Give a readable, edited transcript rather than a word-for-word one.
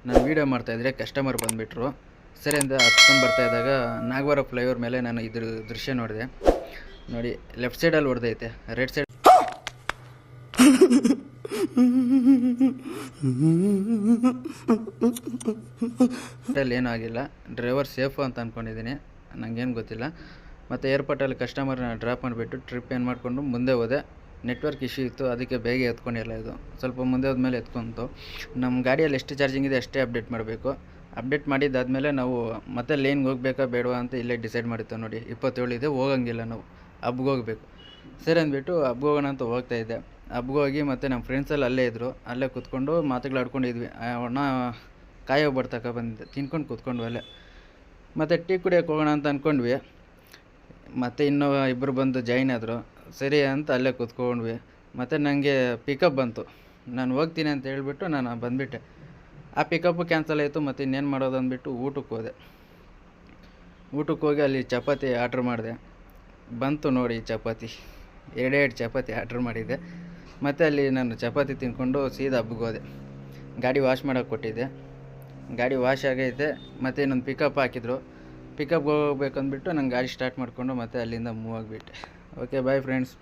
ನಾನು ವೀಡಿಯೋ ಮಾಡ್ತಾಯಿದ್ರೆ ಕಸ್ಟಮರ್ ಬಂದುಬಿಟ್ರು. ಸರಿ ಅಂತ ಹತ್ಕೊಂಡು ಬರ್ತಾಯಿದ್ದಾಗ ನಾಗವಾರ ಫ್ಲೈಓವರ್ ಮೇಲೆ ನಾನು ಇದ್ರ ದೃಶ್ಯ ನೋಡಿದೆ. ನೋಡಿ, ಲೆಫ್ಟ್ ಸೈಡಲ್ಲಿ ಹೊಡೆದೈತೆ, ರೈಟ್ ಸೈಡಲ್ಲಿ ಏನೂ ಆಗಿಲ್ಲ. ಡ್ರೈವರ್ ಸೇಫು ಅಂತ ಅಂದ್ಕೊಂಡಿದ್ದೀನಿ, ನನಗೇನು ಗೊತ್ತಿಲ್ಲ. ಮತ್ತು ಏರ್ಪೋರ್ಟಲ್ಲಿ ಕಸ್ಟಮರ್ನ ಡ್ರಾಪ್ ಮಾಡಿಬಿಟ್ಟು ಟ್ರಿಪ್ ಏನು ಮಾಡಿಕೊಂಡು ಮುಂದೆ ಹೋದೆ. ನೆಟ್ವರ್ಕ್ ಇಶ್ಯೂ ಇತ್ತು, ಅದಕ್ಕೆ ಬೇಗ ಎತ್ಕೊಂಡಿಲ್ಲ. ಇದು ಸ್ವಲ್ಪ ಮುಂದೆ ಹೋದ್ಮೇಲೆ ಎತ್ಕೊಂತು. ನಮ್ಮ ಗಾಡಿಯಲ್ಲಿ ಎಷ್ಟು ಚಾರ್ಜಿಂಗ್ ಇದೆ ಅಷ್ಟೇ ಅಪ್ಡೇಟ್ ಮಾಡಬೇಕು. ಅಪ್ಡೇಟ್ ಮಾಡಿದ್ದಾದಮೇಲೆ ನಾವು ಮತ್ತೆ ಲೇನ್ಗೆ ಹೋಗ್ಬೇಕಾ ಬೇಡವಾ ಅಂತ ಇಲ್ಲೇ ಡಿಸೈಡ್ ಮಾಡಿತ್ತು. ನೋಡಿ, 27 ಇದೆ, ಹೋಗಂಗಿಲ್ಲ, ನಾವು ಹಬ್ಗೆ ಹೋಗ್ಬೇಕು. ಸರಿ ಅಂದ್ಬಿಟ್ಟು ಹಬ್ಗೆ ಹೋಗೋಣ ಅಂತ ಹೋಗ್ತಾಯಿದ್ದೆ. ಹಬ್ಗೆ ಹೋಗಿ ಮತ್ತು ನಮ್ಮ ಫ್ರೆಂಡ್ಸೆಲ್ಲ ಅಲ್ಲೇ ಇದ್ದರು. ಅಲ್ಲೇ ಕೂತ್ಕೊಂಡು ಮಾತುಗಳಾಡ್ಕೊಂಡಿದ್ವಿ. ಅಣ್ಣ ಕಾಯೋ ಬರ್ತಕ್ಕ ಬಂದಿದ್ದೆ, ತಿನ್ಕೊಂಡು ಕೂತ್ಕೊಂಡು ಅಲ್ಲೇ. ಮತ್ತು ಟೀ ಕುಡಿಯೋಕೆ ಹೋಗೋಣ ಅಂತ ಅಂದ್ಕೊಂಡ್ವಿ. ಮತ್ತು ಇನ್ನೂ ಇಬ್ಬರು ಬಂದು ಜಾಯಿನ್ ಆದರು. ಸರಿ ಅಂತ ಅಲ್ಲೇ ಕೂತ್ಕೊಂಡ್ವಿ. ಮತ್ತು ನನಗೆ ಪಿಕಪ್ ಬಂತು. ನಾನು ಹೋಗ್ತೀನಿ ಅಂತ ಹೇಳಿಬಿಟ್ಟು ನಾನು ಬಂದುಬಿಟ್ಟೆ. ಆ ಪಿಕಪ್ಪು ಕ್ಯಾನ್ಸಲ್ ಆಯಿತು. ಮತ್ತು ಇನ್ನೇನು ಮಾಡೋದು ಅಂದ್ಬಿಟ್ಟು ಊಟಕ್ಕೆ ಹೋದೆ. ಊಟಕ್ಕೆ ಹೋಗಿ ಅಲ್ಲಿ ಚಪಾತಿ ಆರ್ಡ್ರ್ ಮಾಡಿದೆ. ಬಂತು ನೋಡಿ ಚಪಾತಿ, 2 ಚಪಾತಿ ಆರ್ಡ್ರ್ ಮಾಡಿದ್ದೆ. ಮತ್ತು ಅಲ್ಲಿ ನಾನು ಚಪಾತಿ ತಿಂದ್ಕೊಂಡು ಸೀದಾ ಹಬ್ಗೆ ಹೋದೆ. ಗಾಡಿ ವಾಶ್ ಮಾಡೋಕ್ಕೆ ಕೊಟ್ಟಿದ್ದೆ. ಗಾಡಿ ವಾಶ್ ಆಗೈತೆ. ಮತ್ತು ಇನ್ನೊಂದು ಪಿಕಪ್ ಹಾಕಿದ್ರು. ಪಿಕಪ್ಗೆ ಹೋಗ್ಬೇಕಂದ್ಬಿಟ್ಟು ನಾನು ಗಾಡಿ ಸ್ಟಾರ್ಟ್ ಮಾಡಿಕೊಂಡು ಮತ್ತೆ ಅಲ್ಲಿಂದ ಮೂವ್ ಆಗಿಬಿಟ್ಟೆ. Okay, bye friends.